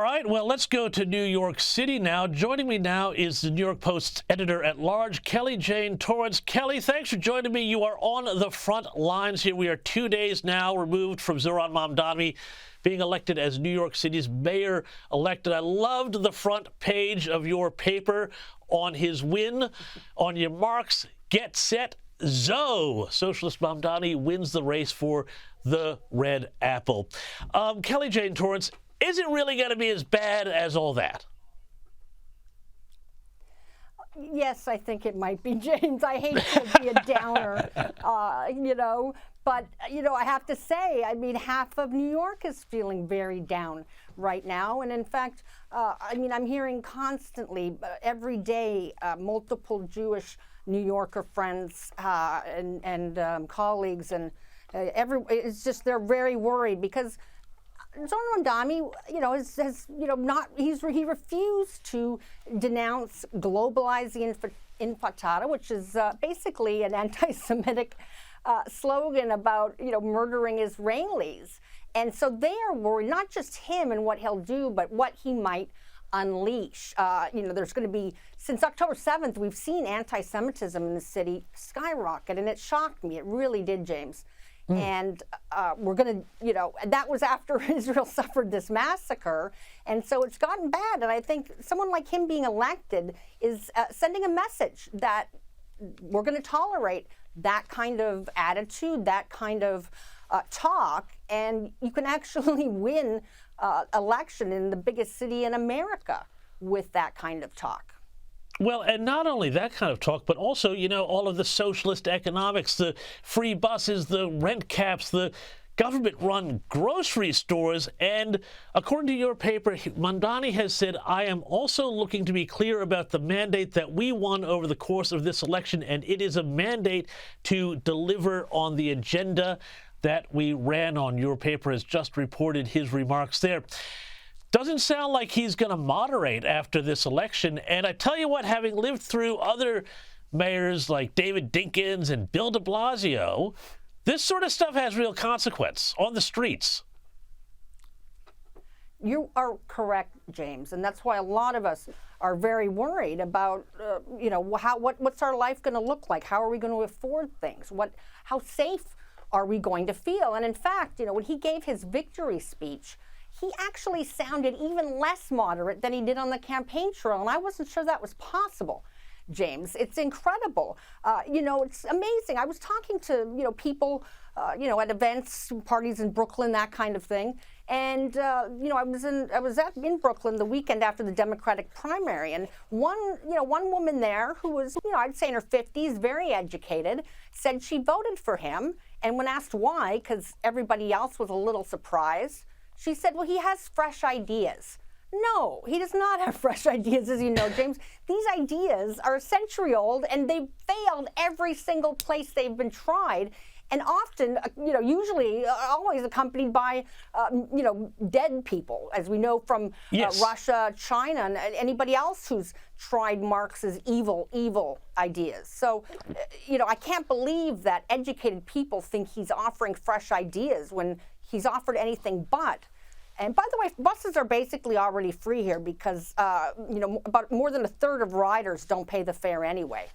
right, well, let's go to New York City now. Joining me now is the New York Post's editor-at-large, Kelly Jane Torrance. Kelly, thanks for joining me. You are on the front lines here. We are 2 days now removed from Zohran Mamdani being elected as New York City's mayor-elect. I loved the front page of your paper on his win. On your marks, get set, Zoe. Socialist Mamdani wins the race for the Red Apple. Kelly Jane Torrance, is it really going to be as bad as all that? Yes, I think it might be, James. I hate to be a downer, but, I have to say, I mean, half of New York is feeling very down right now. And in fact, I'm hearing constantly, every day, multiple Jewish New Yorker friends and colleagues, and it's just they're very worried because Zohran Mamdani, he refused to denounce globalizing intifada, which is basically an anti-Semitic slogan about, murdering Israelis. And so they are worried, not just him and what he'll do, but what he might unleash. There's going to be, since October 7th, we've seen anti-Semitism in the city skyrocket, and it shocked me. It really did, James. And we're going to, that was after Israel suffered this massacre. And so it's gotten bad. And I think someone like him being elected is sending a message that we're going to tolerate that kind of attitude, that kind of talk. And you can actually win election in the biggest city in America with that kind of talk. Well, and not only that kind of talk, but also, all of the socialist economics, the free buses, the rent caps, the government-run grocery stores. And according to your paper, Mamdani has said, I am also looking to be clear about the mandate that we won over the course of this election, and it is a mandate to deliver on the agenda that we ran on. Your paper has just reported his remarks there. Doesn't sound like he's going to moderate after this election. And I tell you what, having lived through other mayors like David Dinkins and Bill de Blasio, this sort of stuff has real consequence on the streets. You are correct, James, and that's why a lot of us are very worried about, what's our life going to look like? How are we going to afford things? How safe are we going to feel? And in fact, when he gave his victory speech, he actually sounded even less moderate than he did on the campaign trail, and I wasn't sure that was possible, James. It's incredible. It's amazing. I was talking to, people, at events, parties in Brooklyn, that kind of thing. And, I was in Brooklyn the weekend after the Democratic primary, and one woman there who was, I'd say in her 50s, very educated, said she voted for him. And when asked why, because everybody else was a little surprised, she said, well, he has fresh ideas. No, he does not have fresh ideas, as you know, James. These ideas are a century old, and they've failed every single place they've been tried. And often, usually, always accompanied by, dead people, as we know from Russia, China, and anybody else who's tried Marx's evil ideas. So, I can't believe that educated people think he's offering fresh ideas when he's offered anything but. And by the way, buses are basically already free here because, about more than a third of riders don't pay the fare anyway.